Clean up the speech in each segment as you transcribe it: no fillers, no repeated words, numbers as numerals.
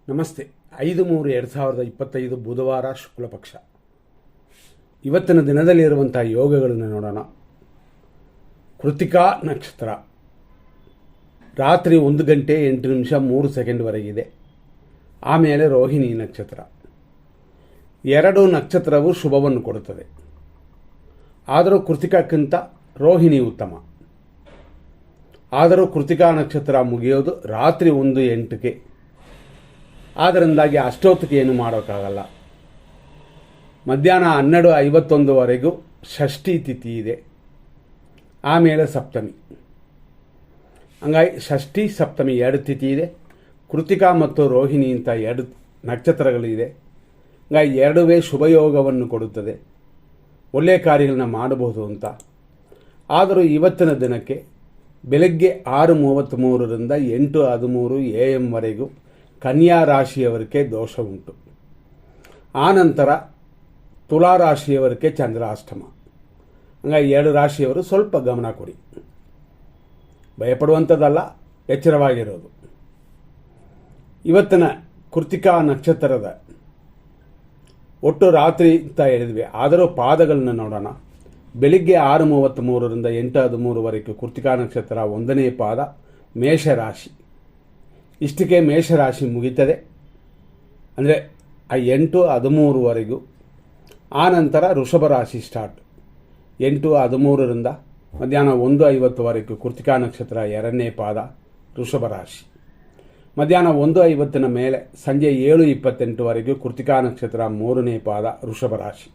ನಮಸ್ತೆ. 5/3/2025 ಬುಧವಾರ ಶುಕ್ಲಪಕ್ಷ. ಇವತ್ತಿನ ದಿನದಲ್ಲಿರುವಂಥ ಯೋಗಗಳನ್ನು ನೋಡೋಣ. ಕೃತಿಕಾ ನಕ್ಷತ್ರ ರಾತ್ರಿ 1 ಗಂಟೆ 8 ನಿಮಿಷ 3 ಸೆಕೆಂಡ್ವರೆಗಿದೆ. ಆಮೇಲೆ ರೋಹಿಣಿ ನಕ್ಷತ್ರ. ಎರಡು ನಕ್ಷತ್ರವು ಶುಭವನ್ನು ಕೊಡುತ್ತದೆ. ಆದರೂ ಕೃತಿಕಕ್ಕಿಂತ ರೋಹಿಣಿ ಉತ್ತಮ. ಆದರೂ ಕೃತಿಕಾ ನಕ್ಷತ್ರ ಮುಗಿಯೋದು ರಾತ್ರಿ 1:08ಕ್ಕೆ. ಆದ್ದರಿಂದಾಗಿ ಅಷ್ಟೊತ್ತಿಗೆ ಏನು ಮಾಡೋಕ್ಕಾಗಲ್ಲ. ಮಧ್ಯಾಹ್ನ 12:51ವರೆಗೂ ಷಷ್ಠಿ ತಿಥಿ ಇದೆ. ಆಮೇಲೆ ಸಪ್ತಮಿ. ಹಂಗಾಗಿ ಷಷ್ಠಿ ಸಪ್ತಮಿ 2 ತಿಥಿ ಇದೆ. ಕೃತಿಕಾ ಮತ್ತು ರೋಹಿಣಿ ಅಂತ 2 ನಕ್ಷತ್ರಗಳಿದೆ. ಹಂಗಾಗಿ ಎರಡುವೇ ಶುಭಯೋಗವನ್ನು ಕೊಡುತ್ತದೆ. ಒಳ್ಳೆಯ ಕಾರ್ಯಗಳನ್ನ ಮಾಡಬಹುದು ಅಂತ. ಆದರೂ ಇವತ್ತಿನ ದಿನಕ್ಕೆ ಬೆಳಗ್ಗೆ 6:33ರಿಂದ 8:13 AM ವರೆಗೂ ಕನ್ಯಾ ರಾಶಿಯವರಿಗೆ ದೋಷ ಉಂಟು. ಆನಂತರ ತುಲಾ ರಾಶಿಯವರಿಗೆ ಚಂದ್ರಾಷ್ಟಮ. ಹಂಗಾಗಿ 2 ರಾಶಿಯವರು ಸ್ವಲ್ಪ ಗಮನ ಕೊಡಿ. ಭಯಪಡುವಂಥದ್ದಲ್ಲ, ಎಚ್ಚರವಾಗಿರೋದು. ಇವತ್ತಿನ ಕೃತಿಕಾ ನಕ್ಷತ್ರದ ಒಟ್ಟು ರಾತ್ರಿ ಅಂತ ಹೇಳಿದ್ವಿ. ಆದರೂ ಪಾದಗಳನ್ನ ನೋಡೋಣ. ಬೆಳಿಗ್ಗೆ 6:33ರಿಂದ 8:13ವರೆಗೂ ಕೃತಿಕಾ ನಕ್ಷತ್ರ 1ನೇ ಪಾದ ಮೇಷರಾಶಿ. ಇಷ್ಟಕ್ಕೆ ಮೇಷರಾಶಿ ಮುಗಿತದೆ. ಅಂದರೆ 8:13ವರೆಗೂ. ಆನಂತರ ವೃಷಭ ರಾಶಿ ಸ್ಟಾರ್ಟ್. 8:13ರಿಂದ ಮಧ್ಯಾಹ್ನ 1:50ವರೆಗೂ ಕೃತಿಕಾ ನಕ್ಷತ್ರ 2ನೇ ಪಾದ ವೃಷಭ ರಾಶಿ. ಮಧ್ಯಾಹ್ನ 1:50ನ ಮೇಲೆ ಸಂಜೆ 7:28ವರೆಗೂ ಕೃತಿಕಾ ನಕ್ಷತ್ರ 3ನೇ ಪಾದ ವೃಷಭ ರಾಶಿ.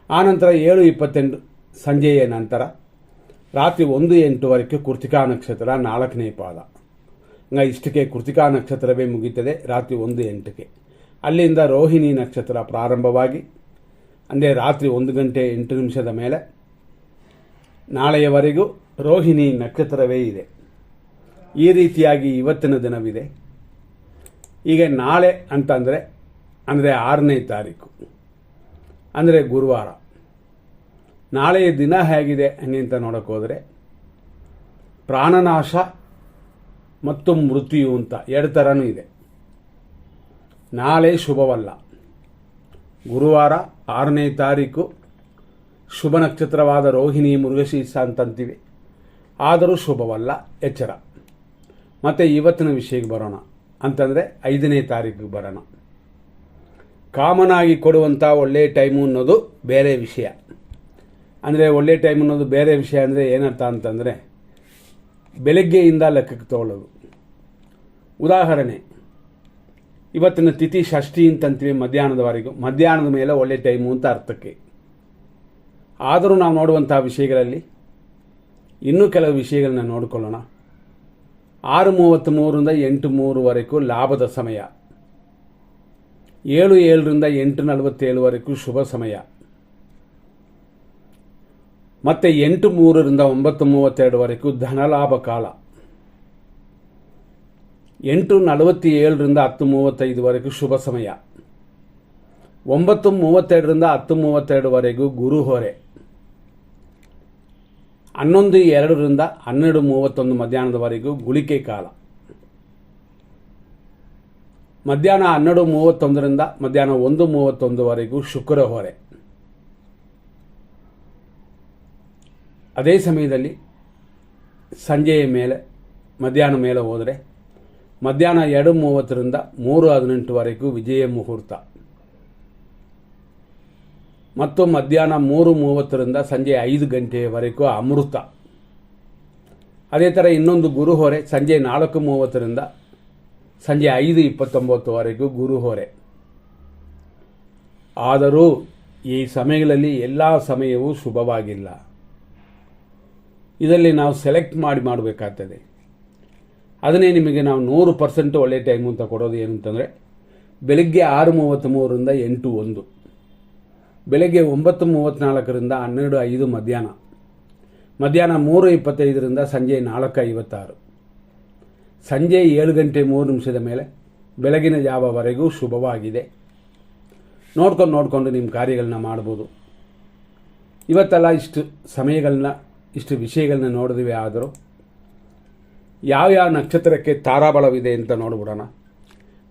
ಆನಂತರ 7:28 ಸಂಜೆಯ ನಂತರ ರಾತ್ರಿ 1:08ವರೆಗೂ ಕೃತಿಕಾ ನಕ್ಷತ್ರ 4ನೇ ಪಾದ. ಇಷ್ಟಕ್ಕೆ ಕೃತಿಕಾ ನಕ್ಷತ್ರವೇ ಮುಗಿಯುತ್ತದೆ ರಾತ್ರಿ 1:08ಕ್ಕೆ. ಅಲ್ಲಿಂದ ರೋಹಿಣಿ ನಕ್ಷತ್ರ ಪ್ರಾರಂಭವಾಗಿ ಅಂದರೆ ರಾತ್ರಿ 1 ಗಂಟೆ 8 ನಿಮಿಷದ ಮೇಲೆ ನಾಳೆಯವರೆಗೂ ರೋಹಿಣಿ ನಕ್ಷತ್ರವೇ ಇದೆ. ಈ ರೀತಿಯಾಗಿ ಇವತ್ತಿನ ದಿನವಿದೆ. ಈಗ ನಾಳೆ ಅಂತಂದರೆ 6ನೇ ತಾರೀಕು ಅಂದರೆ ಗುರುವಾರ. ನಾಳೆಯ ದಿನ ಹೇಗಿದೆ ಅಂತ ನೋಡೋಕೆ ಹೋದರೆ ಪ್ರಾಣನಾಶ ಮತ್ತು ಮೃತ್ಯು ಅಂತ 2 ಥರನೂ ಇದೆ. ನಾಳೆ ಶುಭವಲ್ಲ. ಗುರುವಾರ 6ನೇ ತಾರೀಕು ಶುಭ ನಕ್ಷತ್ರವಾದ ರೋಹಿಣಿ ಮೃಗಶೀರ್ಷ ಅಂತಂತೀವಿ. ಆದರೂ ಶುಭವಲ್ಲ, ಎಚ್ಚರ. ಮತ್ತು ಇವತ್ತಿನ ವಿಷಯಕ್ಕೆ ಬರೋಣ ಅಂತಂದರೆ 5ನೇ ತಾರೀಕಿಗೆ ಬರೋಣ. ಕಾಮನ್ ಆಗಿ ಕೊಡುವಂಥ ಒಳ್ಳೆಯ ಟೈಮು ಅನ್ನೋದು ಬೇರೆ ವಿಷಯ. ಅಂದರೆ ಒಳ್ಳೆಯ ಟೈಮ್ ಅನ್ನೋದು ಬೇರೆ ವಿಷಯ ಅಂದರೆ ಏನರ್ಥ ಅಂತಂದರೆ ಬೆಳಗ್ಗೆಯಿಂದ ಲೆಕ್ಕಕ್ಕೆ ತಗೊಳ್ಳೋದು. ಉದಾಹರಣೆ, ಇವತ್ತಿನ ತಿಥಿ ಷಷ್ಠಿ ಅಂತಂತೀವಿ ಮಧ್ಯಾಹ್ನದವರೆಗೂ. ಮಧ್ಯಾಹ್ನದ ಮೇಲೆ ಒಳ್ಳೆ ಟೈಮು ಅಂತ ಅರ್ಥಕ್ಕೆ. ಆದರೂ ನಾವು ನೋಡುವಂಥ ವಿಷಯಗಳಲ್ಲಿ ಇನ್ನೂ ಕೆಲವು ವಿಷಯಗಳನ್ನ ನೋಡಿಕೊಳ್ಳೋಣ. 6:33ರಿಂದ 8:03ವರೆಗೂ ಲಾಭದ ಸಮಯ. 7:07ರಿಂದ 8:47ವರೆಗೂ ಶುಭ ಸಮಯ. ಮತ್ತು 8:03ರಿಂದ 9:32ವರೆಗೂ ಧನಲಾಭ ಕಾಲ. 8:47ರಿಂದ 10:35ವರೆಗೂ ಶುಭ ಸಮಯ. 9:32ರಿಂದ 10:32ವರೆಗೂ ಗುರು ಹೊರೆ. 11:02ರಿಂದ 12:31 ಮಧ್ಯಾಹ್ನದವರೆಗೂ ಗುಳಿಕೆ ಕಾಲ. ಮಧ್ಯಾಹ್ನ 12:31ರಿಂದ ಮಧ್ಯಾಹ್ನ 1:31ವರೆಗೂ ಶುಕ್ರ ಹೊರೆ. ಅದೇ ಸಮಯದಲ್ಲಿ ಸಂಜೆಯ ಮೇಲೆ ಮಧ್ಯಾಹ್ನ ಮೇಲೆ ಹೋದರೆ ಮಧ್ಯಾಹ್ನ 2:30ರಿಂದ 3:18ವರೆಗೂ ವಿಜಯ ಮುಹೂರ್ತ. ಮತ್ತು ಮಧ್ಯಾಹ್ನ 3:30ರಿಂದ ಸಂಜೆ 5 ಗಂಟೆಯವರೆಗೂ ಅಮೃತ. ಅದೇ ಥರ ಇನ್ನೊಂದು ಗುರು ಹೊರೆ ಸಂಜೆ 4:30ರಿಂದ ಸಂಜೆ 5:29ವರೆಗೂ ಗುರು ಹೊರೆ. ಆದರೂ ಈ ಸಮಯಗಳಲ್ಲಿ ಎಲ್ಲ ಸಮಯವೂ ಶುಭವಾಗಿಲ್ಲ. ಇದರಲ್ಲಿ ನಾವು ಸೆಲೆಕ್ಟ್ ಮಾಡಬೇಕಾಗ್ತದೆ. ಅದನ್ನೇ ನಿಮಗೆ ನಾವು 100% ಒಳ್ಳೆ ಟೈಮು ಅಂತ ಕೊಡೋದು ಏನು ಅಂತಂದರೆ ಬೆಳಗ್ಗೆ 6:33ರಿಂದ 8:01, ಬೆಳಗ್ಗೆ 9:34ರಿಂದ 12:05 ಮಧ್ಯಾಹ್ನ, ಮಧ್ಯಾಹ್ನ 3:25ರಿಂದ ಸಂಜೆ 4:56, ಸಂಜೆ 7 ಗಂಟೆ 3 ನಿಮಿಷದ ಮೇಲೆ ಬೆಳಗಿನ ಜಾವವರೆಗೂ ಶುಭವಾಗಿದೆ. ನೋಡ್ಕೊಂಡು ನಿಮ್ಮ ಕಾರ್ಯಗಳನ್ನ ಮಾಡ್ಬೋದು. ಇವತ್ತೆಲ್ಲ ಇಷ್ಟು ಸಮಯಗಳನ್ನ ಇಷ್ಟು ವಿಷಯಗಳನ್ನ ನೋಡಿದ್ವಿ. ಆದರೂ ಯಾವ್ಯಾವ ನಕ್ಷತ್ರಕ್ಕೆ ತಾರಾಬಲವಿದೆ ಅಂತ ನೋಡ್ಬಿಡೋಣ.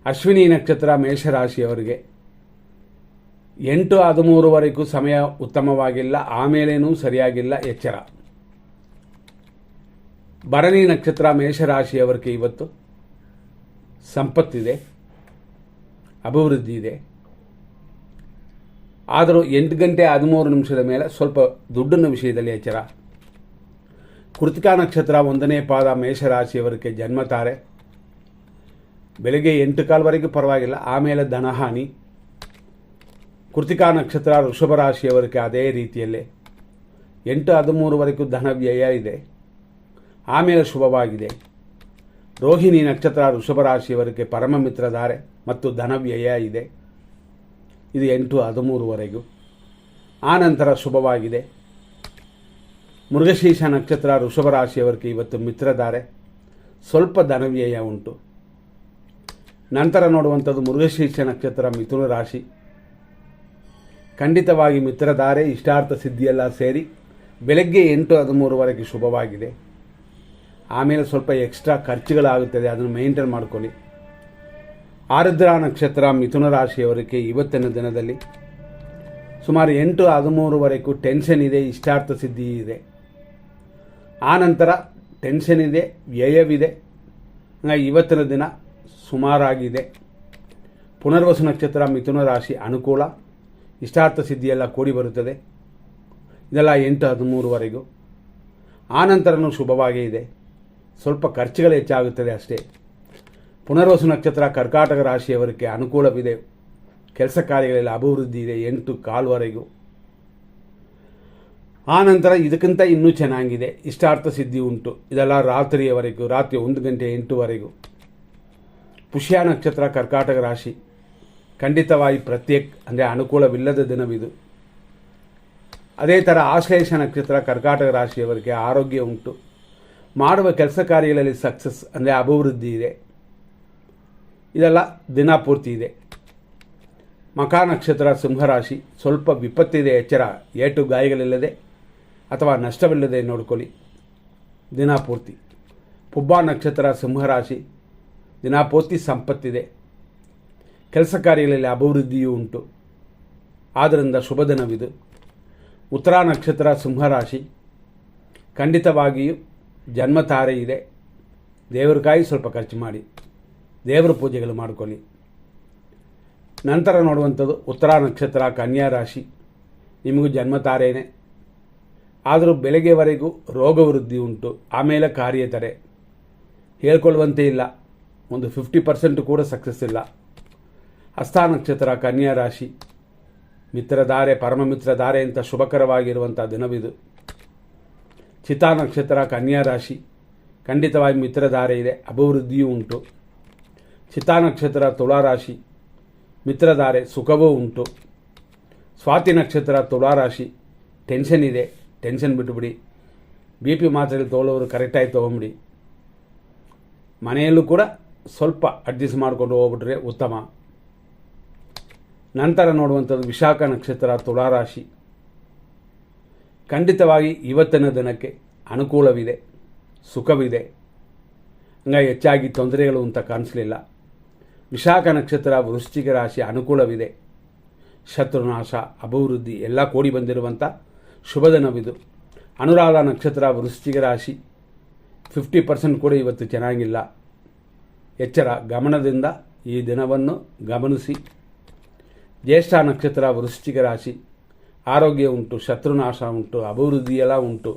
ಅಶ್ವಿನಿ ನಕ್ಷತ್ರ ಮೇಷರಾಶಿಯವರಿಗೆ 8:13ವರೆಗೂ ಸಮಯ ಉತ್ತಮವಾಗಿಲ್ಲ, ಆಮೇಲೇನೂ ಸರಿಯಾಗಿಲ್ಲ, ಎಚ್ಚರ. ಭರಣಿ ನಕ್ಷತ್ರ ಮೇಷರಾಶಿಯವರಿಗೆ ಇವತ್ತು ಸಂಪತ್ತಿದೆ, ಅಭಿವೃದ್ಧಿ ಇದೆ. ಆದರೂ 8:13 ಮೇಲೆ ಸ್ವಲ್ಪ ದುಡ್ಡಿನ ವಿಷಯದಲ್ಲಿ ಎಚ್ಚರ. ಕೃತಿಕಾ ನಕ್ಷತ್ರ 1ನೇ ಪಾದ ಮೇಷರಾಶಿಯವರಿಗೆ ಜನ್ಮತಾರೆ. ಬೆಳಗ್ಗೆ 8:15ವರೆಗೂ ಪರವಾಗಿಲ್ಲ, ಆಮೇಲೆ ಧನಹಾನಿ. ಕೃತಿಕಾ ನಕ್ಷತ್ರ ವೃಷಭ ರಾಶಿಯವರಿಗೆ ಅದೇ ರೀತಿಯಲ್ಲೇ 8:13ವರೆಗೂ ಧನ ವ್ಯಯ ಇದೆ, ಆಮೇಲೆ ಶುಭವಾಗಿದೆ. ರೋಹಿಣಿ ನಕ್ಷತ್ರ ವೃಷಭ ರಾಶಿಯವರಿಗೆ ಪರಮ ಮಿತ್ರಧಾರೆ ಮತ್ತು ಧನ ವ್ಯಯ ಇದೆ. ಇದು 8:13ವರೆಗೂ, ಆನಂತರ ಶುಭವಾಗಿದೆ. ಮೃಗಶೀರ್ಷ ನಕ್ಷತ್ರ ವೃಷಭ ರಾಶಿಯವರಿಗೆ ಇವತ್ತು ಮಿತ್ರಧಾರೆ, ಸ್ವಲ್ಪ ಧನವ್ಯಯ ಉಂಟು. ನಂತರ ನೋಡುವಂಥದ್ದು ಮೃಗಶೀರ್ಷ ನಕ್ಷತ್ರ ಮಿಥುನ ರಾಶಿ. ಖಂಡಿತವಾಗಿ ಮಿತ್ರಧಾರೆ, ಇಷ್ಟಾರ್ಥ ಸಿದ್ಧಿಯೆಲ್ಲ ಸೇರಿ ಬೆಳಗ್ಗೆ 8:13ವರೆಗೆ ಶುಭವಾಗಿದೆ. ಆಮೇಲೆ ಸ್ವಲ್ಪ ಎಕ್ಸ್ಟ್ರಾ ಖರ್ಚುಗಳಾಗುತ್ತದೆ, ಅದನ್ನು ಮೇಂಟೈನ್ ಮಾಡ್ಕೊಳ್ಳಿ. ಆರುದ್ರಾ ನಕ್ಷತ್ರ ಮಿಥುನ ರಾಶಿಯವರಿಗೆ ಇವತ್ತಿನ ದಿನದಲ್ಲಿ ಸುಮಾರು 8:13ವರೆಗೂ ಟೆನ್ಷನ್ ಇದೆ, ಇಷ್ಟಾರ್ಥ ಸಿದ್ಧಿ ಇದೆ. ಆನಂತರ ಟೆನ್ಷನ್ ಇದೆ, ವ್ಯಯವಿದೆ. ಇವತ್ತಿನ ದಿನ ಸುಮಾರಾಗಿದೆ. ಪುನರ್ವಸು ನಕ್ಷತ್ರ ಮಿಥುನ ರಾಶಿ ಅನುಕೂಲ, ಇಷ್ಟಾರ್ಥ ಸಿದ್ಧಿಯೆಲ್ಲ ಕೂಡಿ ಬರುತ್ತದೆ. ಇದೆಲ್ಲ 8:13ವರೆಗೂ. ಆನಂತರನೂ ಶುಭವಾಗೇ ಇದೆ, ಸ್ವಲ್ಪ ಖರ್ಚುಗಳು ಹೆಚ್ಚಾಗುತ್ತದೆ ಅಷ್ಟೇ. ಪುನರ್ವಸು ನಕ್ಷತ್ರ ಕರ್ಕಾಟಕ ರಾಶಿಯವರಿಗೆ ಅನುಕೂಲವಿದೆ, ಕೆಲಸ ಕಾರ್ಯಗಳಲ್ಲಿ ಅಭಿವೃದ್ಧಿ ಇದೆ 8:15ವರೆಗೂ. ಆನಂತರ ಇದಕ್ಕಿಂತ ಇನ್ನೂ ಚೆನ್ನಾಗಿದೆ, ಇಷ್ಟಾರ್ಥ ಸಿದ್ಧಿ ಉಂಟು. ಇದೆಲ್ಲ ರಾತ್ರಿಯವರೆಗೂ, ರಾತ್ರಿ 1:08ವರೆಗೂ. ಪುಷ್ಯ ನಕ್ಷತ್ರ ಕರ್ಕಾಟಕ ರಾಶಿ ಖಂಡಿತವಾಗಿ ಪ್ರತ್ಯೇಕ ಅಂದರೆ ಅನುಕೂಲವಿಲ್ಲದ ದಿನವಿದು. ಅದೇ ಥರ ಆಶ್ಲೇಷ ನಕ್ಷತ್ರ ಕರ್ಕಾಟಕ ರಾಶಿಯವರಿಗೆ ಆರೋಗ್ಯ ಉಂಟು, ಮಾಡುವ ಕೆಲಸ ಕಾರ್ಯಗಳಲ್ಲಿ ಸಕ್ಸಸ್ ಅಂದರೆ ಅಭಿವೃದ್ಧಿ ಇದೆ. ಇದೆಲ್ಲ ದಿನ ಪೂರ್ತಿ ಇದೆ. ಮಖ ನಕ್ಷತ್ರ ಸಿಂಹರಾಶಿ ಸ್ವಲ್ಪ ವಿಪತ್ತಿದೆ, ಎಚ್ಚರ. ಏಟು ಗಾಯಗಳಿಲ್ಲದೆ ಅಥವಾ ನಷ್ಟವಿಲ್ಲದೆ ನೋಡ್ಕೊಳ್ಳಿ ದಿನ ಪೂರ್ತಿ. ಪುಬ್ಬ ನಕ್ಷತ್ರ ಸಿಂಹರಾಶಿ ದಿನಪೂರ್ತಿ ಸಂಪತ್ತಿದೆ, ಕೆಲಸ ಕಾರ್ಯಗಳಲ್ಲಿ ಅಭಿವೃದ್ಧಿಯೂ ಉಂಟು, ಆದ್ದರಿಂದ ಶುಭ ದಿನವಿದು. ಉತ್ತರ ನಕ್ಷತ್ರ ಸಿಂಹರಾಶಿ ಖಂಡಿತವಾಗಿಯೂ ಜನ್ಮತಾರೆ ಇದೆ. ದೇವರಿಗಾಗಿ ಸ್ವಲ್ಪ ಖರ್ಚು ಮಾಡಿ, ದೇವರ ಪೂಜೆಗಳು ಮಾಡಿಕೊಳ್ಳಿ. ನಂತರ ನೋಡುವಂಥದ್ದು ಉತ್ತರ ನಕ್ಷತ್ರ ಕನ್ಯಾ ರಾಶಿ. ನಿಮಗೂ ಜನ್ಮತಾರೇನೆ, ಆದರೂ ಬೆಳಗ್ಗೆವರೆಗೂ ರೋಗವೃದ್ಧಿ ಉಂಟು, ಆಮೇಲೆ ಕಾರ್ಯತಡೆ. ಹೇಳ್ಕೊಳ್ಳುವಂತೆ ಇಲ್ಲ, ಒಂದು 50% ಕೂಡ ಸಕ್ಸಸ್ ಇಲ್ಲ. ಹಸ್ತ ನಕ್ಷತ್ರ ಕನ್ಯಾ ರಾಶಿ ಮಿತ್ರಧಾರೆ, ಪರಮ ಮಿತ್ರಧಾರೆ ಅಂತ ಶುಭಕರವಾಗಿರುವಂಥ ದಿನವಿದು. ಚಿತಾ ನಕ್ಷತ್ರ ಕನ್ಯಾ ರಾಶಿ ಖಂಡಿತವಾಗಿ ಮಿತ್ರಧಾರೆ ಇದೆ, ಅಭಿವೃದ್ಧಿಯೂ ಉಂಟು. ಚಿತಾ ನಕ್ಷತ್ರ ತುಳಾರಾಶಿ ಮಿತ್ರಧಾರೆ, ಸುಖವೂ ಉಂಟು. ಸ್ವಾತಿ ನಕ್ಷತ್ರ ತುಳಾರಾಶಿ ಟೆನ್ಷನ್ ಇದೆ, ಟೆನ್ಷನ್ ಬಿಟ್ಟುಬಿಡಿ. BP ಮಾತ್ರೆಗಳು ತೊಗೊಳ್ಳೋರು ಕರೆಕ್ಟಾಗಿ ತೊಗೊಂಬಿಡಿ. ಮನೆಯಲ್ಲೂ ಕೂಡ ಸ್ವಲ್ಪ ಅಡ್ಜಸ್ಟ್ ಮಾಡಿಕೊಂಡು ಹೋಗ್ಬಿಟ್ರೆ ಉತ್ತಮ. ನಂತರ ನೋಡುವಂಥದ್ದು ವಿಶಾಖ ನಕ್ಷತ್ರ ತುಳಾರಾಶಿ. ಖಂಡಿತವಾಗಿ ಇವತ್ತಿನ ದಿನಕ್ಕೆ ಅನುಕೂಲವಿದೆ, ಸುಖವಿದೆ, ಹಂಗಾಗಿ ಹೆಚ್ಚಾಗಿ ತೊಂದರೆಗಳು ಅಂತ ಕಾಣಿಸಲಿಲ್ಲ. ವಿಶಾಖ ನಕ್ಷತ್ರ ವೃಶ್ಚಿಕ ರಾಶಿ ಅನುಕೂಲವಿದೆ, ಶತ್ರುನಾಶ, ಅಭಿವೃದ್ಧಿ ಎಲ್ಲ ಕೂಡಿ ಬಂದಿರುವಂಥ ಶುಭ ದಿನವಿದು. ಅನುರಾಧ ನಕ್ಷತ್ರ ವೃಶ್ಚಿಕ ರಾಶಿ 50% ಕೂಡ ಇವತ್ತು ಚೆನ್ನಾಗಿಲ್ಲ, ಎಚ್ಚರ. ಗಮನದಿಂದ ಈ ದಿನವನ್ನು ಗಮನಿಸಿ. ಜ್ಯೇಷ್ಠ ನಕ್ಷತ್ರ ವೃಶ್ಚಿಕ ರಾಶಿ ಆರೋಗ್ಯ ಉಂಟು, ಶತ್ರುನಾಶ ಉಂಟು, ಅಭಿವೃದ್ಧಿ ಎಲ್ಲ ಉಂಟು.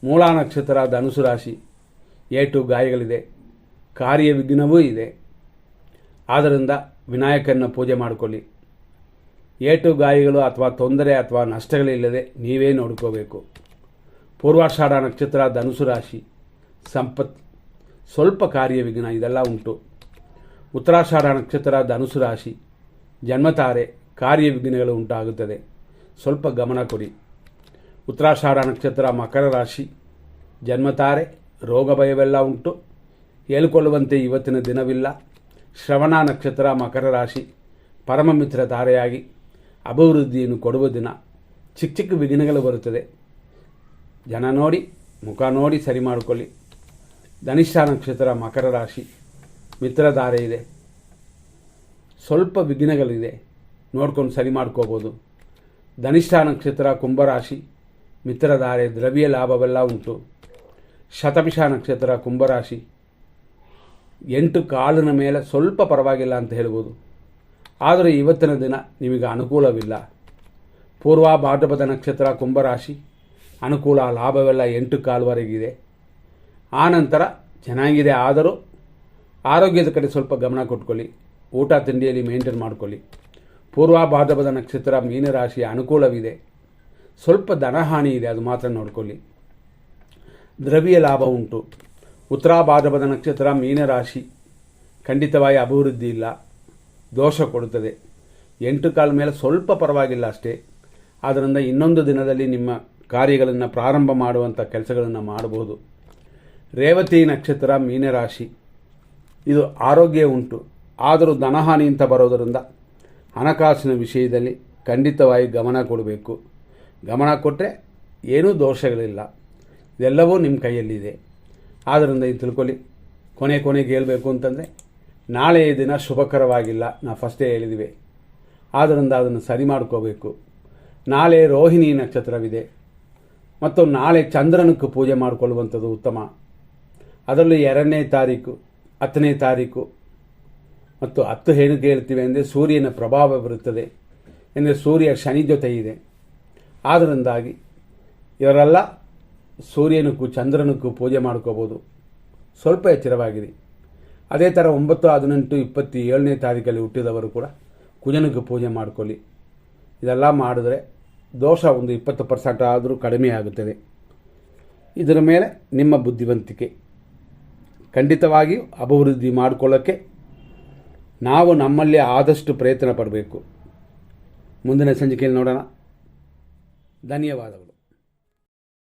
ಮೂಲ ನಕ್ಷತ್ರ ಧನುಸು ರಾಶಿ ಏಟು ಗಾಯಗಳಿದೆ, ಕಾರ್ಯವಿಘ್ನವೂ ಇದೆ. ಆದ್ದರಿಂದ ವಿನಾಯಕನ ಪೂಜೆ ಮಾಡಿಕೊಳ್ಳಿ. ಏಟು ಗಾಯಗಳು ಅಥವಾ ತೊಂದರೆ ಅಥವಾ ನಷ್ಟಗಳಿಲ್ಲದೆ ನೀವೇ ನೋಡ್ಕೋಬೇಕು. ಪೂರ್ವಾಷಾಢ ನಕ್ಷತ್ರ ಧನುಸು ರಾಶಿ ಸಂಪತ್ತು, ಸ್ವಲ್ಪ ಕಾರ್ಯವಿಘ್ನ ಇದೆಲ್ಲ ಉಂಟು. ಉತ್ತರಾಷಾಢ ನಕ್ಷತ್ರ ಧನುಸು ರಾಶಿ ಜನ್ಮತಾರೆ, ಕಾರ್ಯವಿಘ್ನಗಳು ಉಂಟಾಗುತ್ತದೆ, ಸ್ವಲ್ಪ ಗಮನ ಕೊಡಿ. ಉತ್ತರಾಷಾಢ ನಕ್ಷತ್ರ ಮಕರ ರಾಶಿ ಜನ್ಮತಾರೆ, ರೋಗ ಭಯವೆಲ್ಲ ಉಂಟು, ಹೇಳಿಕೊಳ್ಳುವಂತೆ ಇವತ್ತಿನ ದಿನವಿಲ್ಲ. ಶ್ರವಣ ನಕ್ಷತ್ರ ಮಕರ ರಾಶಿ ಪರಮ ಮಿತ್ರ ತಾರೆಯಾಗಿ ಅಭಿವೃದ್ಧಿಯನ್ನು ಕೊಡುವ ದಿನ. ಚಿಕ್ಕ ಚಿಕ್ಕ ವಿಘ್ನಗಳು ಬರುತ್ತದೆ, ಜನ ನೋಡಿ ಮುಖ ನೋಡಿ ಸರಿ ಮಾಡಿಕೊಳ್ಳಿ. ಧನಿಷ್ಠ ನಕ್ಷತ್ರ ಮಕರ ರಾಶಿ ಮಿತ್ರಧಾರೆ ಇದೆ, ಸ್ವಲ್ಪ ವಿಘ್ನಗಳಿದೆ, ನೋಡ್ಕೊಂಡು ಸರಿ ಮಾಡ್ಕೋಬೋದು. ಧನಿಷ್ಠ ನಕ್ಷತ್ರ ಕುಂಭರಾಶಿ, ಮಿತ್ರಧಾರೆ, ದ್ರವ್ಯ ಲಾಭವೆಲ್ಲ ಉಂಟು. ಶತಭಿಷ ನಕ್ಷತ್ರ ಕುಂಭರಾಶಿ, 8 ಕಾಲಿನ ಮೇಲೆ ಸ್ವಲ್ಪ ಪರವಾಗಿಲ್ಲ ಅಂತ ಹೇಳ್ಬೋದು. ಆದರೆ ಇವತ್ತಿನ ದಿನ ನಿಮಗೆ ಅನುಕೂಲವಿಲ್ಲ. ಪೂರ್ವ ಭಾದ್ರಪದ ನಕ್ಷತ್ರ ಕುಂಭರಾಶಿ, ಅನುಕೂಲ, ಲಾಭವೆಲ್ಲ 8 ಕಾಲ್ವರೆಗಿದೆ. ಆನಂತರ ಚೆನ್ನಾಗಿದೆ, ಆದರೂ ಆರೋಗ್ಯದ ಕಡೆ ಸ್ವಲ್ಪ ಗಮನ ಕೊಟ್ಕೊಳ್ಳಿ. ಊಟ ತಿಂಡಿಯಲ್ಲಿ ಮೇಂಟೈನ್ ಮಾಡ್ಕೊಳ್ಳಿ. ಪೂರ್ವ ಭಾದ್ರಪದ ನಕ್ಷತ್ರ ಮೀನರಾಶಿ, ಅನುಕೂಲವಿದೆ, ಸ್ವಲ್ಪ ಧನಹಾನಿ ಇದೆ, ಅದು ಮಾತ್ರ ನೋಡ್ಕೊಳ್ಳಿ. ದ್ರವ್ಯ ಲಾಭ ಉಂಟು. ಉತ್ತರ ಭಾದ್ರಪದ ನಕ್ಷತ್ರ ಮೀನರಾಶಿ, ಖಂಡಿತವಾಗಿ ಅಭಿವೃದ್ಧಿ ಇಲ್ಲ, ದೋಷ ಕೊಡುತ್ತದೆ. 8 ಕಾಲ ಮೇಲೆ ಸ್ವಲ್ಪ ಪರವಾಗಿಲ್ಲ ಅಷ್ಟೇ. ಆದ್ದರಿಂದ ಇನ್ನೊಂದು ದಿನದಲ್ಲಿ ನಿಮ್ಮ ಕಾರ್ಯಗಳನ್ನು ಪ್ರಾರಂಭ ಮಾಡುವಂಥ ಕೆಲಸಗಳನ್ನು ಮಾಡಬಹುದು. ರೇವತಿ ನಕ್ಷತ್ರ ಮೀನರಾಶಿ, ಇದು ಆರೋಗ್ಯ ಉಂಟು, ಆದರೂ ಧನಹಾನಿ ಅಂತ ಬರೋದರಿಂದ ಹಣಕಾಸಿನ ವಿಷಯದಲ್ಲಿ ಖಂಡಿತವಾಗಿ ಗಮನ ಕೊಡಬೇಕು. ಗಮನ ಕೊಟ್ಟರೆ ಏನೂ ದೋಷಗಳಿಲ್ಲ, ಇದೆಲ್ಲವೂ ನಿಮ್ಮ ಕೈಯಲ್ಲಿದೆ. ಆದ್ದರಿಂದ ಇದು ತಿಳ್ಕೊಳ್ಳಿ. ಕೊನೆಗೆ ಹೇಳಬೇಕು ಅಂತಂದರೆ, ನಾಳೆಯ ದಿನ ಶುಭಕರವಾಗಿಲ್ಲ, ನಾವು ಫಸ್ಟೇ ಹೇಳಿದ್ವಿ. ಆದ್ದರಿಂದ ಅದನ್ನು ಸರಿ ಮಾಡ್ಕೋಬೇಕು. ನಾಳೆ ರೋಹಿಣಿ ನಕ್ಷತ್ರವಿದೆ ಮತ್ತು ನಾಳೆ ಚಂದ್ರನಕ್ಕೆ ಪೂಜೆ ಮಾಡಿಕೊಳ್ಳುವಂಥದ್ದು ಉತ್ತಮ. ಅದರಲ್ಲೂ 2ನೇ ತಾರೀಕು, 10ನೇ ತಾರೀಕು ಮತ್ತು 10 ಏನಕ್ಕೆ ಹೇಳ್ತೀವಿ ಅಂದರೆ ಸೂರ್ಯನ ಪ್ರಭಾವ ಬರುತ್ತದೆ, ಅಂದರೆ ಸೂರ್ಯ ಶನಿ ಜೊತೆ ಇದೆ. ಆದ್ದರಿಂದಾಗಿ ಇವರೆಲ್ಲ ಸೂರ್ಯನಕ್ಕೂ ಚಂದ್ರನಕ್ಕೂ ಪೂಜೆ ಮಾಡ್ಕೋಬೋದು. ಸ್ವಲ್ಪ ಎಚ್ಚರವಾಗಿರಿ. ಅದೇ ಥರ 9, 18, 27ನೇ ತಾರೀಕಲ್ಲಿ ಹುಟ್ಟಿದವರು ಕೂಡ ಕುಜನಿಗೆ ಪೂಜೆ ಮಾಡ್ಕೊಳ್ಳಿ. ಇದೆಲ್ಲ ಮಾಡಿದ್ರೆ ದೋಷ ಒಂದು 20% ಆದರೂ ಕಡಿಮೆ ಆಗುತ್ತದೆ. ಇದರ ಮೇಲೆ ನಿಮ್ಮ ಬುದ್ಧಿವಂತಿಕೆ, ಖಂಡಿತವಾಗಿಯೂ ಅಭಿವೃದ್ಧಿ ಮಾಡಿಕೊಳ್ಳೋಕ್ಕೆ ನಾವು ನಮ್ಮಲ್ಲಿ ಆದಷ್ಟು ಪ್ರಯತ್ನ ಪಡಬೇಕು. ಮುಂದಿನ ಸಂಚಿಕೆಯಲ್ಲಿ ನೋಡೋಣ. ಧನ್ಯವಾದಗಳು.